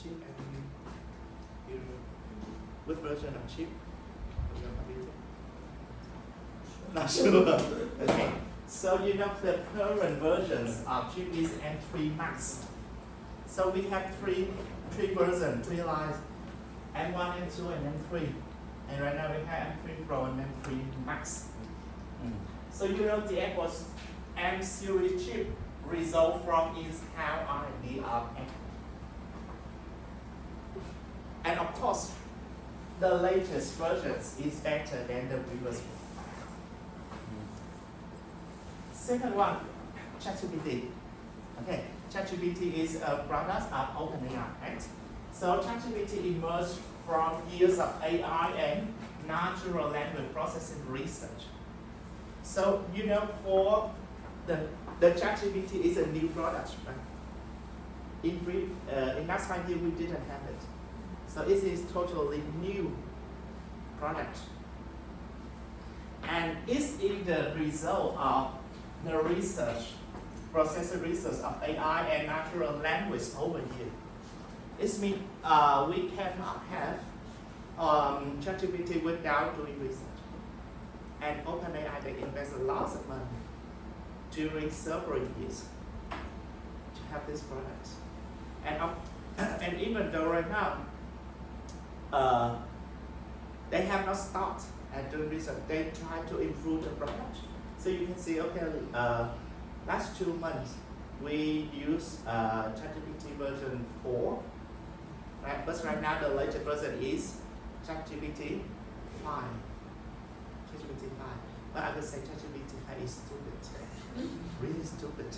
chip and you which version of chip for your computer? Not sure. Okay. So you know the current versions of chip is M3 Max. So we have three versions, 3 lines, M1, M2, and M3. And right now we have M3 Pro and M3 Max. So you know the Apple M series chip result from is how R&D of Apple. And of course, the latest versions is better than the previous one. Second one, ChatGPT. Okay, ChatGPT is a product of OpenAI, right? So ChatGPT emerged from years of AI and natural language processing research. So you know, for the ChatGPT is a new product, right? In last 5 years we didn't have it. So it is totally new product. And it's in the result of the research, processor research of AI and natural language over here. It means we cannot have ChatGPT without doing research. And OpenAI, they invest lots of money during several years to have this product. And even though right now, they have not stopped at doing research, they try to improve the product. So you can see, okay, last 2 months, we use ChatGPT version 4, right? But right now the latest version is ChatGPT 5. ChatGPT 5. But I would say ChatGPT 5 is stupid, really stupid.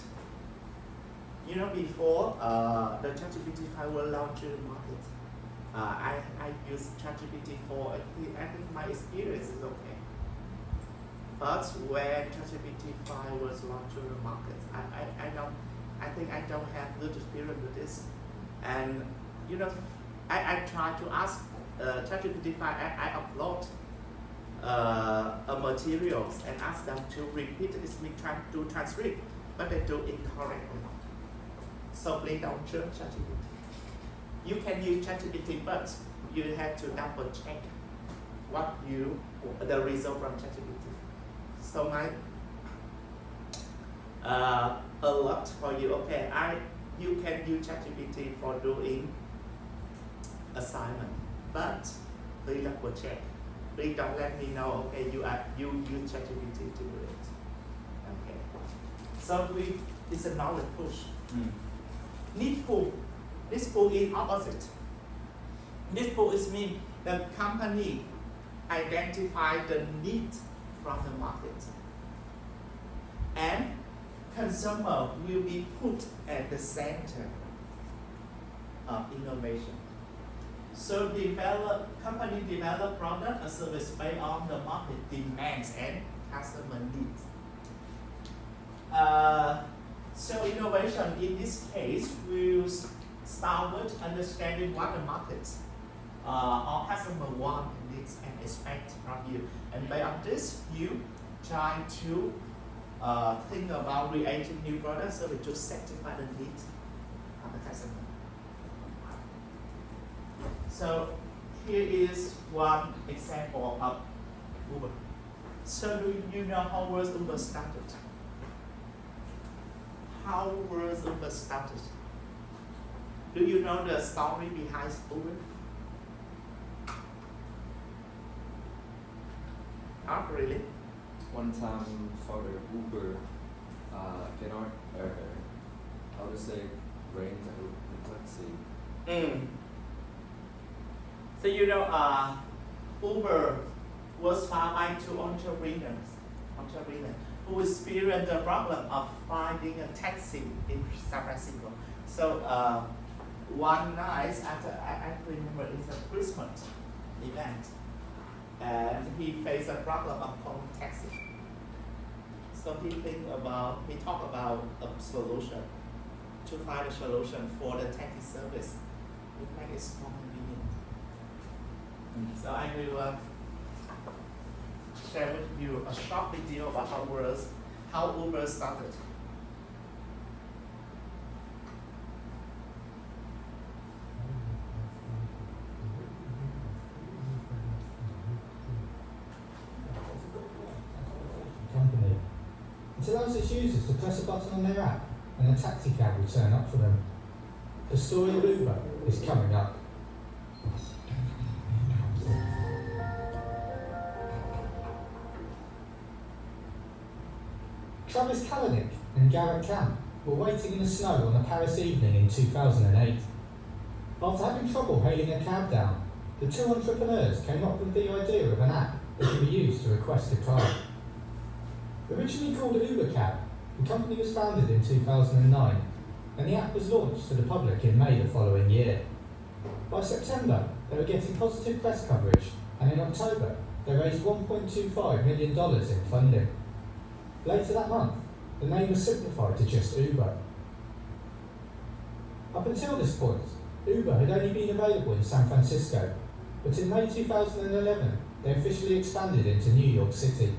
You know, before the ChatGPT 5 was launched in the market, I used ChatGPT 4. I think my experience is okay. But when ChatGPT 5 was launched in the market, I think I don't have good experience with this. And you know, I try to ask ChatGPT 5. I upload materials and ask them to repeat it. It's me trying to transcript, but they do incorrectly. So please don't trust ChatGPT. You can use ChatGPT, but you have to double check the result from ChatGPT. So my alert for you. Okay, you can use ChatGPT for doing assignment, but please double check. Please don't let me know. Okay, you use ChatGPT to do it. Okay. So it's a knowledge push. Need pull. This pull is opposite. This pull is mean the company identify the need from the market, and consumer will be put at the center of innovation. So company develop product and service based on the market demands and customer needs. So innovation in this case will start with understanding what the market or customer want, needs, and expect from you. And based on this, you try to think about creating new products so to satisfy the needs of the customer. So here is one example of Uber. So do you know how was Uber started? How was Uber started? Do you know the story behind Uber? Not really. One time for the Uber cannot how to say rent a taxi. So you know, Uber was found by 2 entrepreneurs who experienced the problem of finding a taxi in San Francisco. So one night after, I remember it's a Christmas event, and he faced a problem of calling taxi. So he talked about a solution to find a solution for the taxi service. It make it more convenient. So I will share with you a short video about how Uber started. It allows its users to press a button on their app and a taxi cab will turn up for them. The story of Uber is coming up. Travis Kalanick and Garrett Camp were waiting in the snow on a Paris evening in 2008. After having trouble hailing a cab down, the two entrepreneurs came up with the idea of an app that can be used to request a car. Originally called Uber Cab, the company was founded in 2009, and the app was launched to the public in May the following year. By September, they were getting positive press coverage, and in October, they raised $1.25 million in funding. Later that month, the name was simplified to just Uber. Up until this point, Uber had only been available in San Francisco, but in May 2011, they officially expanded into New York City.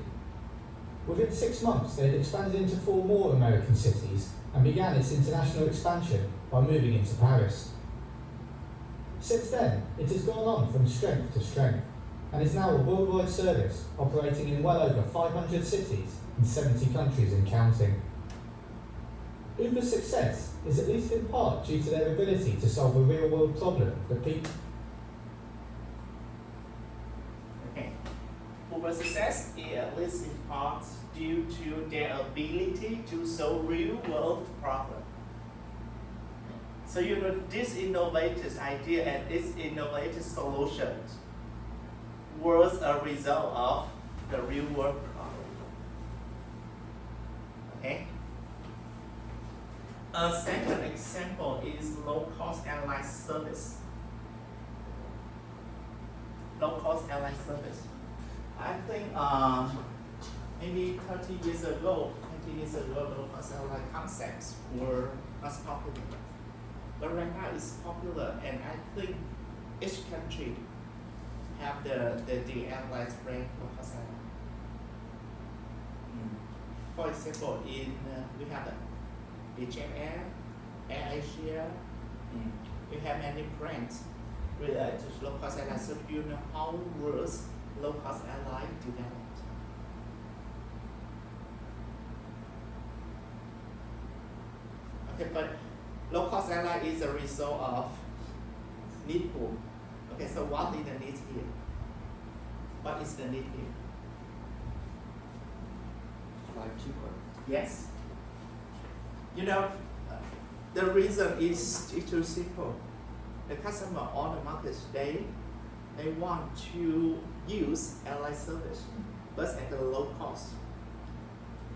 Within 6 months, they had expanded into 4 more American cities and began its international expansion by moving into Paris. Since then, it has gone on from strength to strength and is now a worldwide service operating in well over 500 cities in 70 countries and counting. Uber's success is at least in part due to their ability to solve a real-world problem that people... Okay. Uber's success is at least in part due to their ability to solve real-world problems. So this innovative idea and its innovative solutions was a result of the real-world problem. Okay. A second example is low-cost airline service. Low-cost airline service. I think maybe 30 years ago, 20 years ago, low-cost airline concepts were not popular. But right now it's popular, and I think each country have the airlines brand low-cost airline. For example, we have Egypt Air, Air Asia. We have many brands related to low-cost airlines. So you know how was low-cost airline developed? Okay, but low-cost airline is a result of need pool. Okay, so what is the need here? What is the need here? Fly cheaper. Yes. You know, the reason is too simple. The customer on the market today, they want to use airline service, but at a low cost.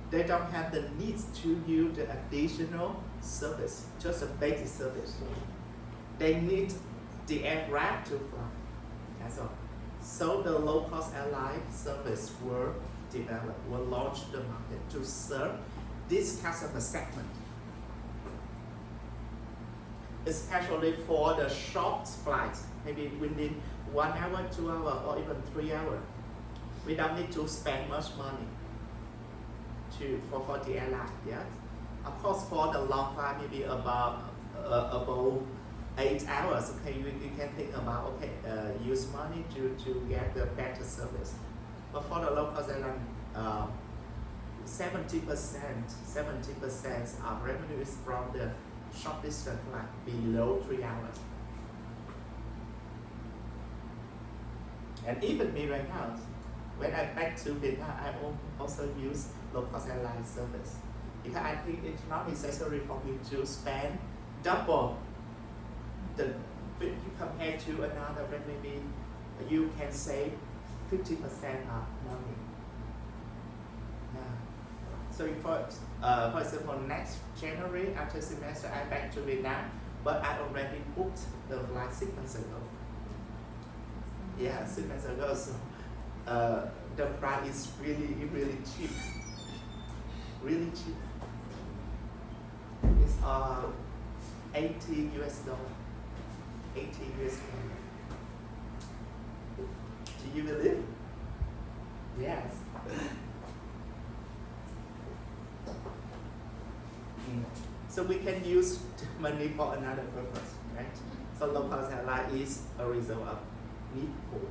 They don't have the need to use the additional service, just a basic service. They need the aircraft to fly. That's all. So the low-cost airline service were developed, were launched in the market to serve this customer segment. Especially for the short flights, maybe within 1 hour, 2 hours, or even 3 hours. We don't need to spend much money for the airline. Yes. Of course, for the long flight, maybe about 8 hours. Okay, you can think about use money to get the better service. But for the low-cost airline, 70% of revenue is from the short distance flight below 3 hours. And even me right now, when I back to Vietnam, I also use low-cost airline service because I think it's not necessary for me to spend double the compared to another brand. Maybe you can save 50% of money. Yeah. So for example, next January after semester, I back to Vietnam, but I already booked the flight 6 months ago. Yeah, 6 months ago. So the price is really cheap. Really cheap. It's $80 US. 80 US. Do you believe? Yes. So we can use money for another purpose, right? So low-cost airline is a result of need pool.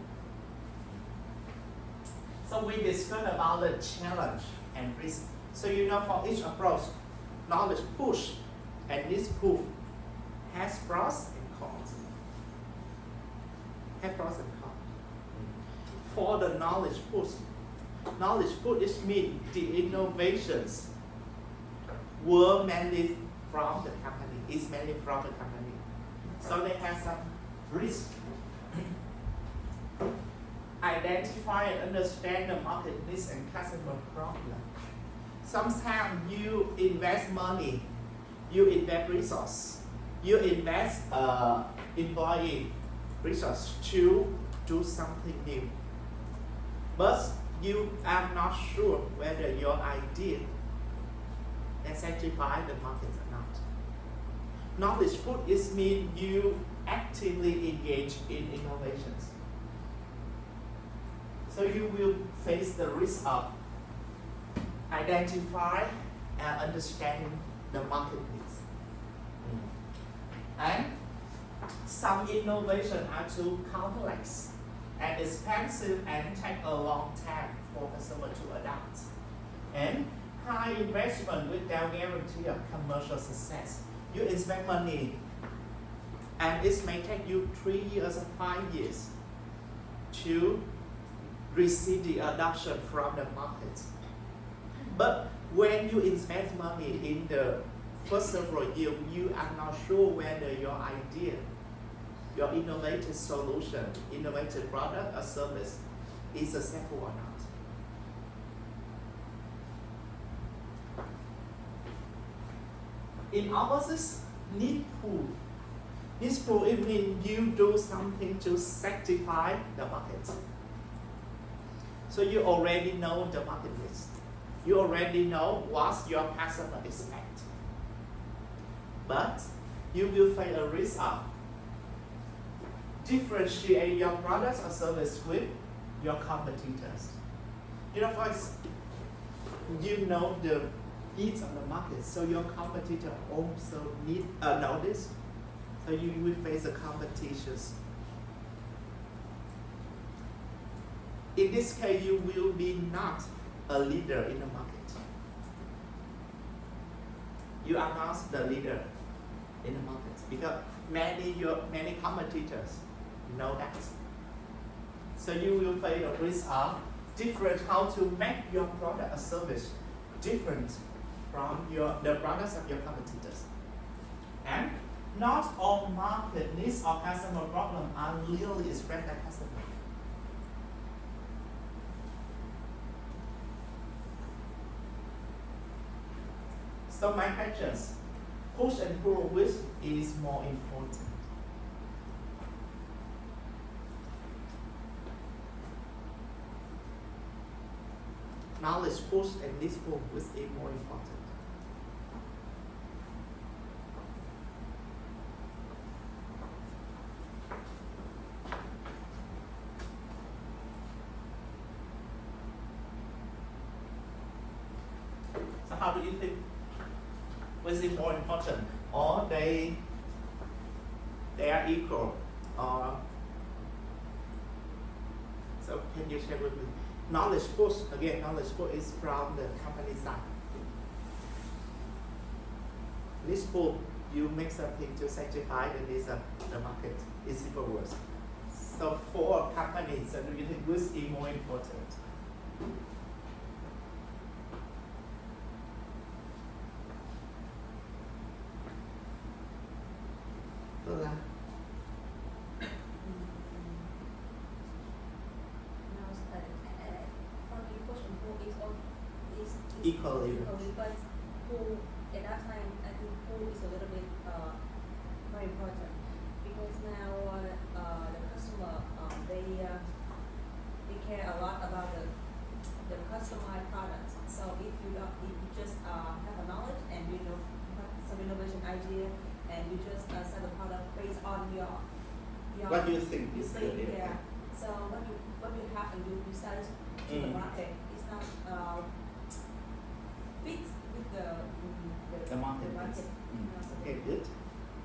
So we discussed about the challenge and risk So you know for each approach, knowledge push and this pull has pros and cons. Have pros and cons. For the knowledge push is mean the innovations were mainly from the company, is mainly from the company. So they have some risk. Identify and understand the market needs and customer problem. Sometimes you invest money, you invest resource, you invest employee resource to do something new. But you are not sure whether your idea can satisfy the market or not. Knowledge put is mean you actively engage in innovations. So you will face the risk of identify and understanding the market needs. And some innovation are too complex and expensive and take a long time for customer to adopt. And high investment without guarantee of commercial success. You invest money and it may take you 3 years or 5 years to receive the adoption from the market. But when you invest money in the first several years, you are not sure whether your idea, your innovative solution, innovative product or service is successful or not. In opposites, need pull. This pull, it means you do something to satisfy the market. So you already know the market needs. You already know what your customer expect. But you will face a risk of differentiate your products or service with your competitors. You know, first, you know the needs of the market, so your competitor also know this. So you will face the competitions. In this case, you will be not a leader in the market. You are not the leader in the market because many competitors know that. So you will face the risk of different how to make your product or service different from the products of your competitors. And not all market needs or customer problems are really expressed by customers. So my questions, push and pull, which is more important? Knowledge push and this pull, which is more important? So how do you think? Which is more important? Or they are equal? Or so can you share with me? Knowledge push, again, knowledge push is from the company side. This pull, you make something to satisfy the needs of the market. It's simple words. So for companies, so do you think which is more important? Equally. But pool at that time, I think pool is a little bit very important because now the customer they care a lot about the customized products. So if you just have a knowledge and you know some innovation idea and you just sell the product based on your What do you think is good? Yeah. So what you have and you sell it to the market, it's not fit with the market. The market. Okay, good.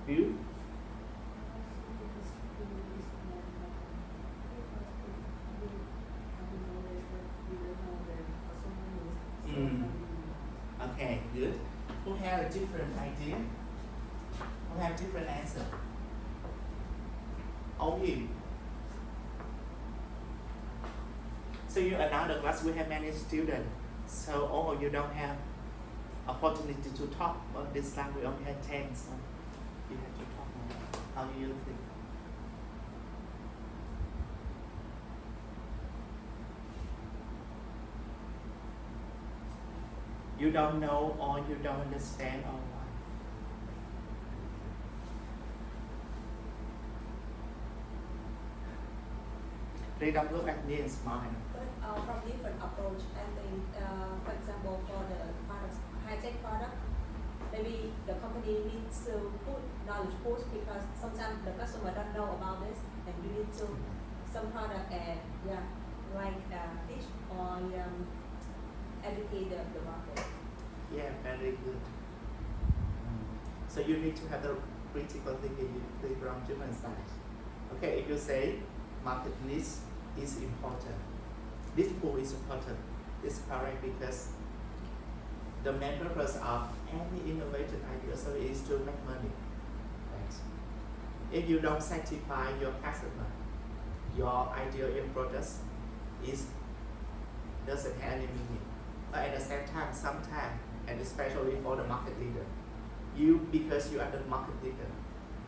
You? a different idea? Who have different answer? All you. So you another class we have many students. So all of you don't have opportunity to talk. But this time we only have 10, so you have to talk more. How do you think? You don't know or you don't understand or what? Please don't look at me and smile. But from different approach, I think, for example, for the products, high-tech product, maybe the company needs to put knowledge push because sometimes the customer don't know about this, and you need to some product and teach or educate the market. Yeah, very good. So you need to have the critical thinking from different sides. Okay, if you say market needs is important, this pool is important, it's correct because the main purpose of any innovative idea so is to make money. Right? If you don't satisfy your customer, your idea in product doesn't have any meaning. But at the same time, sometimes, and especially for the market leader, because you are the market leader.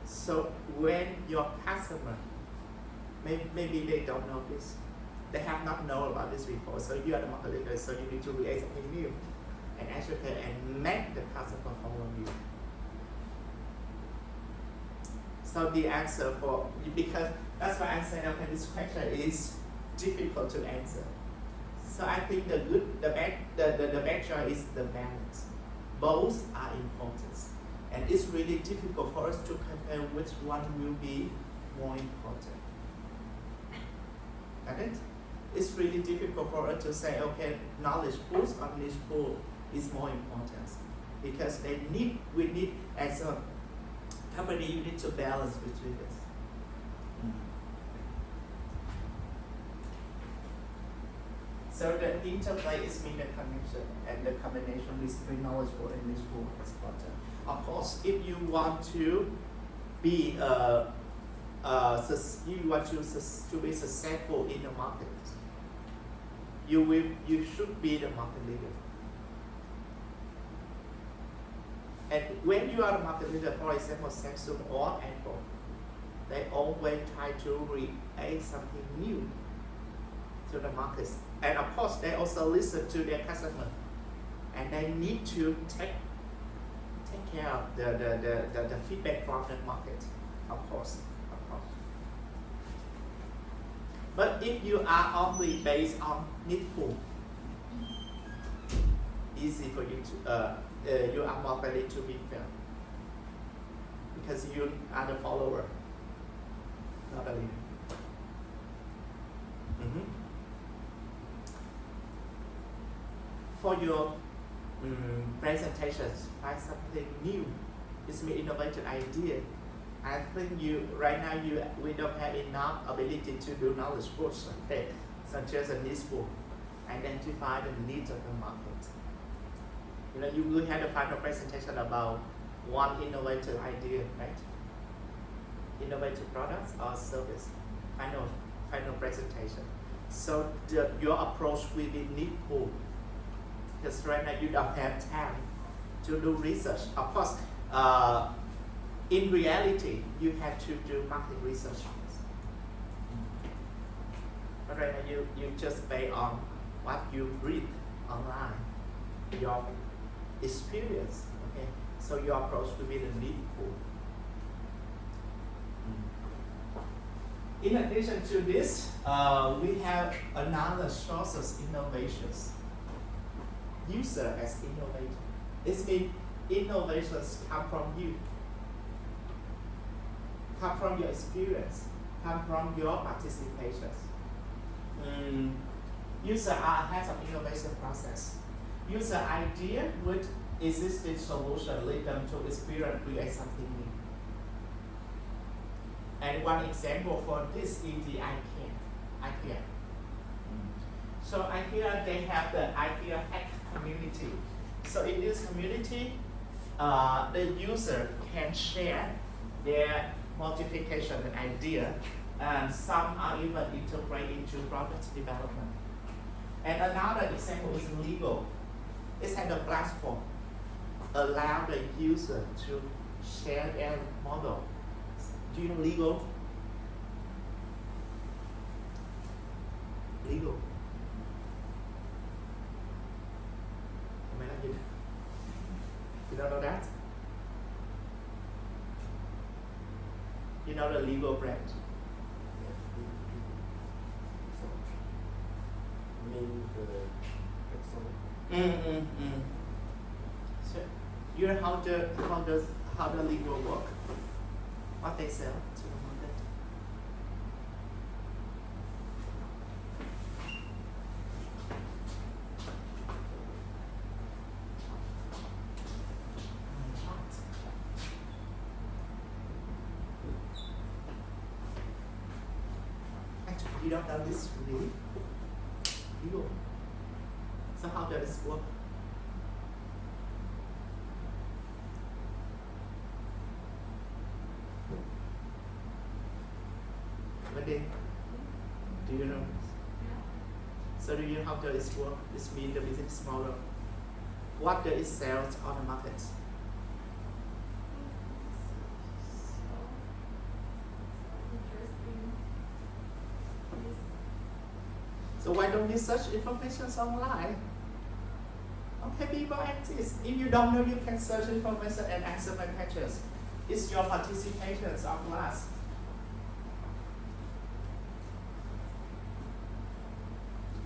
So when your customer, maybe they don't know this, they have not known about this before. So you are the market leader, so you need to create something new and educate and make the customer follow you. So the answer because that's why I said, okay, this question is difficult to answer. So I think the bad choice is the balance. Both are important. And it's really difficult for us to compare which one will be more important. Got it? It's really difficult for us to say, okay, knowledge pools or niche pool is more important. Because we need, as a company, you need to balance between this. So the interplay is mean the connection and the combination between knowledge pool and niche pool is important. Of course, if you want to be to be successful in the market, you should be the market leader. And when you are the market leader, for example, Samsung or Apple, they always try to create something new to the market. And of course, they also listen to their customer, and they need to take care of the feedback from the market, of course. But if you are only based on niche pool, easy for you to you are more likely to be failed because you are the follower, not a leader. For your presentations, find something new. It's an innovative idea. I think right now we don't have enough ability to do knowledge push, okay? Such as a niche pool, identify the needs of the market. You will have a final presentation about one innovative idea, right? Innovative products or service. Final presentation. So your approach will be niche pool. Because right now you don't have time to do research. Of course, in reality, you have to do market research first. But right now you just based on what you read online, your experience. Okay, so your approach will be the niche pool. In addition to this, we have another source of innovations. User as innovator. It means innovations come from you, come from your experience, come from your participations. User has an innovation process. User idea with existing solution lead them to experience, create something new. And one example for this is the IKEA. So IKEA, they have the IKEA hack community. So in this community, the user can share their modification and idea, and some are even integrated into product development. And another example is legal. It's like a platform allow the user to share their model. Do you know legal? Legal. You don't know that? You know the legal brand? So you know how the legal work? What they sell to the market? Actually, you don't know this really? Legal. So how does this work? Do you know? So do you know how does this work? This means the business model. What does it sell on the market? So why don't you search information online? Okay, be proactive. If you don't know, you can search information and answer my questions. It's your participation of class.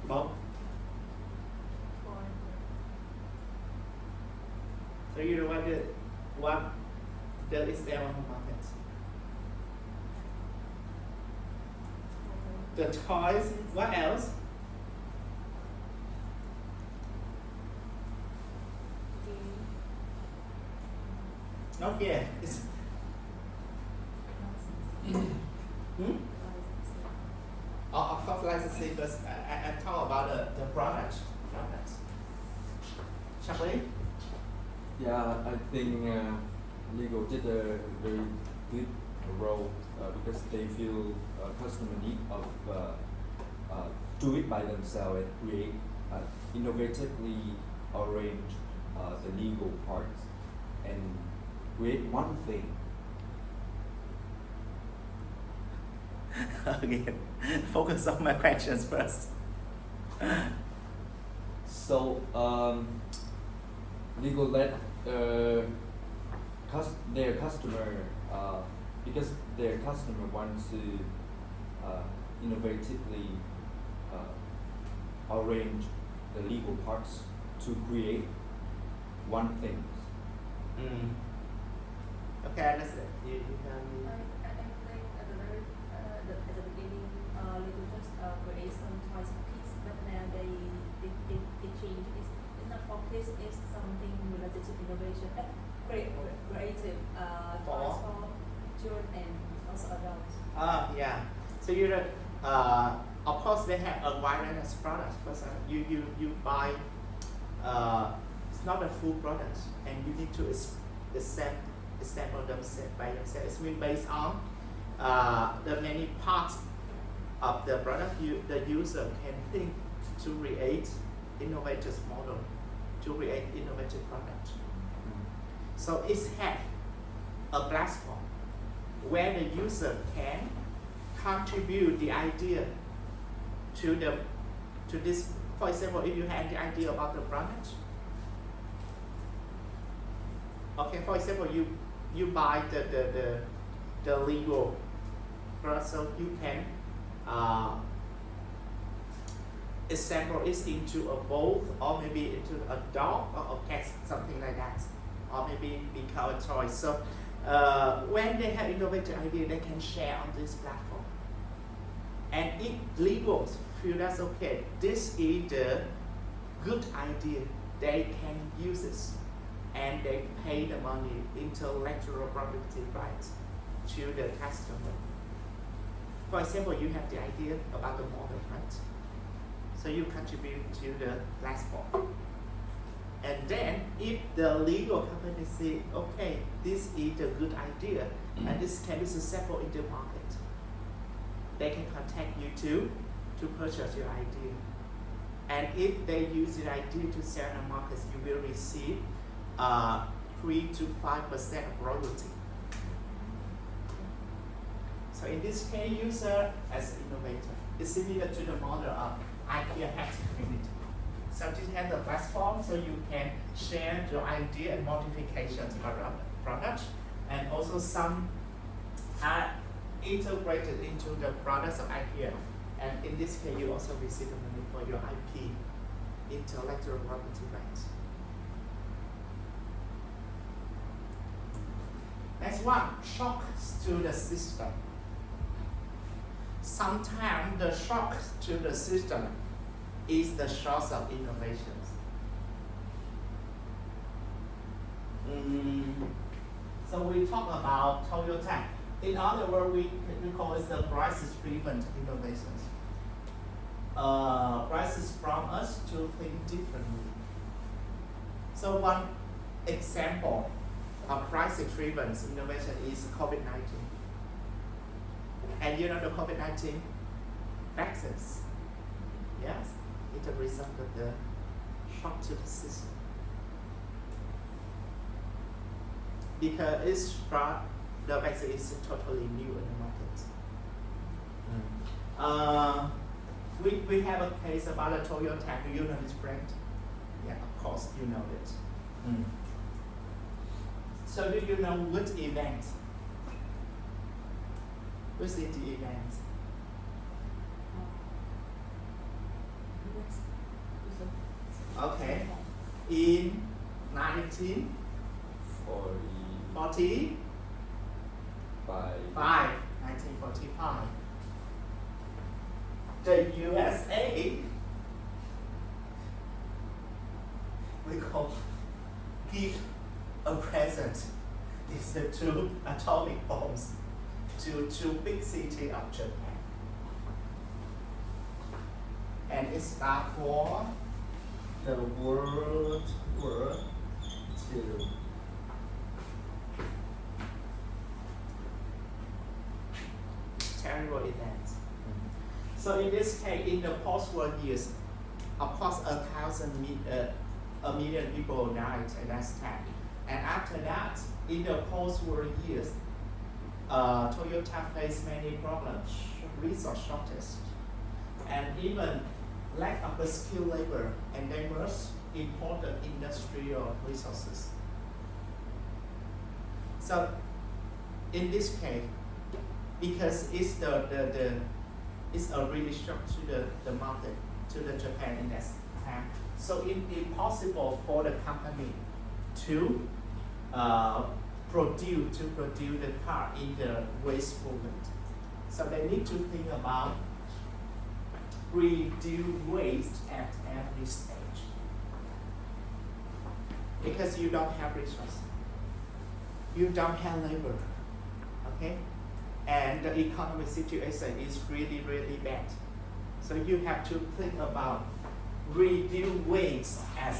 Bob? So you know what does it sell on the market? The toys. What else? Not yet. It's of course, licensing, but I talk about the product. Charlie? Yeah, I think legal did a very good role because they feel customer need of do it by themselves and create innovatively arrange the legal parts and create one thing. Again, focus on my questions first. So legal let their customer because their customer wants to innovatively arrange the legal parts to create one thing. Okay, I understand. You can. I think at the beginning, Lego just create some toys for kids, but now they change. It's not for kids. It's something related to innovation, creative toys for children and also adults. Yeah. So you know, of course they have a wide range of products, but you buy. It's not a full product, and you need to assemble them by yourself. It's mean based on the many parts of the product. The user can think to create innovative model, to create innovative product. So it has a platform where the user can contribute the idea to this. For example, if you have the idea about the product, okay. For example, you buy the legal product, so you can assemble it into a boat, or maybe into a dog or a cat, something like that, or maybe become a toy. So when they have innovative idea, they can share on this platform. And if legal feel that's okay, this is the good idea, they can use it, and they pay the money, intellectual property rights, to the customer. For example, you have the idea about the model, right? So you contribute to the platform. And then if the legal company say, okay, this is a good idea and this can be successful in the market, they can contact you to purchase your idea. And if they use your idea to sell in the markets, you will receive 3 to 5% of royalty. So in this case, user as an innovator is similar to the model of IKEA Hack Community. So this has the platform so you can share your idea and modifications for the product, and also some are integrated into the products of IKEA. And in this case, you also receive the money for your IP, intellectual property rights. Next one, shocks to the system. Sometimes the shock to the system is the source of innovations. So we talk about Toyota. In other words, we call it the crisis-driven innovations. Crisis from us to think differently. So one example of crisis-driven innovation is COVID-19. And you know the COVID-19 vaccines, yes, it's a result of the shock to the system. Because the vaccine is totally new in the market. We have a case about a Toyota. Do you know this brand? Yeah, of course you know it. So do you know which event? Which is the event? Okay. In 1945, the USA give a present. It's the 2 atomic bombs to 2 big cities of Japan. And it starts for the World War II. Terrible event. So in this case, in the post-war years, of course, a million people died at that time. And after that, in the post-war years, Toyota faced many problems, resource shortage, and even lack of skilled labor, and they must import the industrial resources. So in this case, because it's it's a really shock to the market, to the Japan in that time. So it's impossible for the company to produce the car in the wasteful way. So they need to think about reduce waste at every stage. Because you don't have resources, you don't have labor, okay? And the economic situation is really, really bad. So you have to think about reduce waste as